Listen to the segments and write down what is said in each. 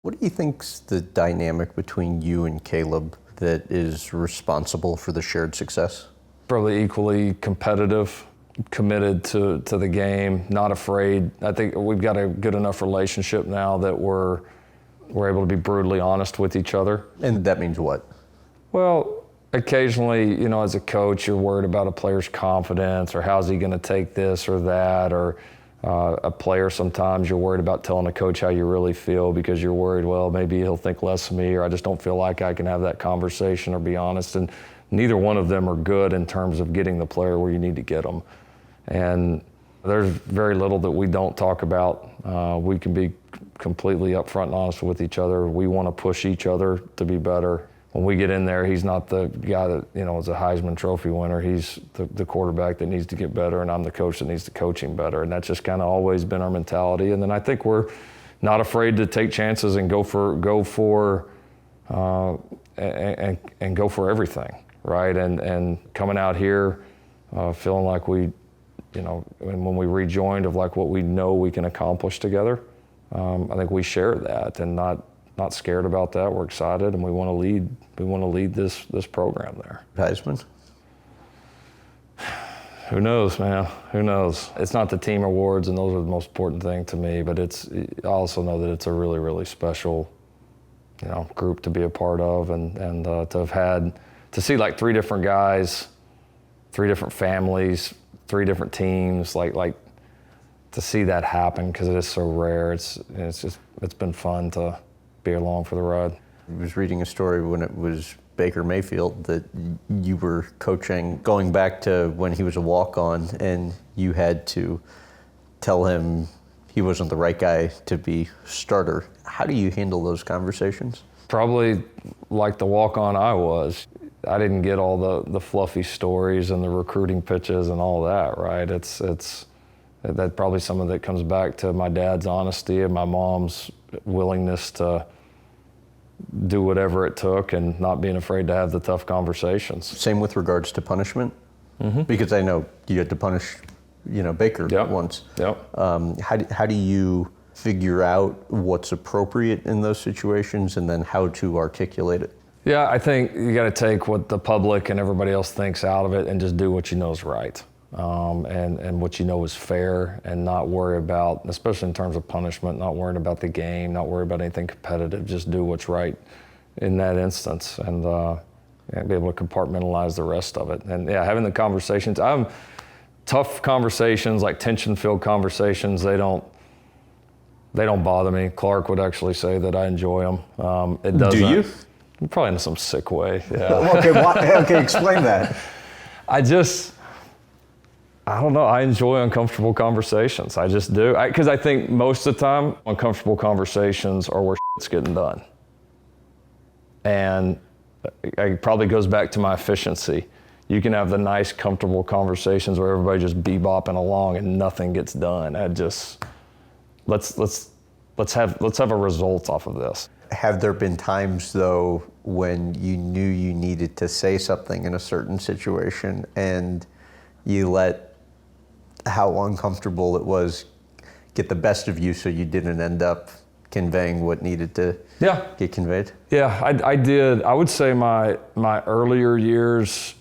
What do you think's the dynamic between you and Caleb that is responsible for the shared success? Probably equally competitive, committed to the game, not afraid. I think we've got a good enough relationship now that we're able to be brutally honest with each other. And that means what? Well, occasionally, as a coach, you're worried about a player's confidence or how's he going to take this or that, or a player, sometimes you're worried about telling a coach how you really feel because you're worried, well, maybe he'll think less of me, or I just don't feel like I can have that conversation or be honest. And neither one of them are good in terms of getting the player where you need to get them. And there's very little that we don't talk about. We can be completely upfront and honest with each other. We want to push each other to be better. When we get in there, he's not the guy that, is a Heisman Trophy winner. He's the quarterback that needs to get better, and I'm the coach that needs to coach him better. And that's just kind of always been our mentality. And then I think we're not afraid to take chances and go for everything, right? And coming out here, feeling like we, when we rejoined, of like what we know we can accomplish together. I think we share that, and not scared about that. We're excited, and we want to lead. We want to lead this program there. Heisman? Who knows, man? Who knows? It's not the team awards, and those are the most important thing to me. But I also know that it's a really, really special, group to be a part of, and to see like three different guys, three different families, three different teams, like to see that happen, because it is so rare. It's been fun to be along for the ride. I was reading a story when it was Baker Mayfield that you were coaching going back to when he was a walk-on, and you had to tell him he wasn't the right guy to be starter. How do you handle those conversations? Probably Like the walk-on I was. I didn't get all the fluffy stories and the recruiting pitches and all that, right? That probably some of it comes back to my dad's honesty and my mom's willingness to do whatever it took and not being afraid to have the tough conversations. Same with regards to punishment? Mm-hmm. Because I know you had to punish, Baker once. Yep. How do you figure out what's appropriate in those situations and then how to articulate it? Yeah, I think you got to take what the public and everybody else thinks out of it and just do what you know is right. And what you know is fair, and not worry about, especially in terms of punishment, not worrying about the game, not worry about anything competitive, just do what's right in that instance, and be able to compartmentalize the rest of it. And having the conversations, tough conversations, like tension-filled conversations, they don't bother me. Clark would actually say that I enjoy them. It doesn't. Do you? Probably in some sick way, yeah. Okay, explain that. I don't know. I enjoy uncomfortable conversations. I just do. Because I think most of the time, uncomfortable conversations are where shit's getting done. And it probably goes back to my efficiency. You can have the nice, comfortable conversations where everybody just bebopping along and nothing gets done. Let's have a result off of this. Have there been times, though, when you knew you needed to say something in a certain situation and you let how uncomfortable it was get the best of you, so you didn't end up conveying what needed to get conveyed? Yeah, I did. I would say my earlier years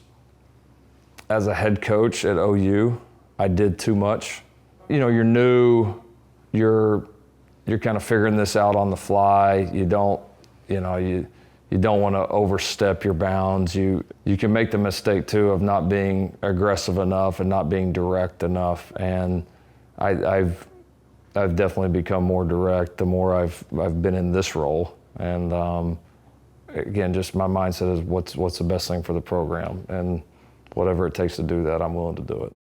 as a head coach at OU, I did too much. You're new, you're kind of figuring this out on the fly. You don't want to overstep your bounds. You can make the mistake too of not being aggressive enough and not being direct enough. And I've definitely become more direct the more I've been in this role. And again, just my mindset is what's the best thing for the program, and whatever it takes to do that, I'm willing to do it.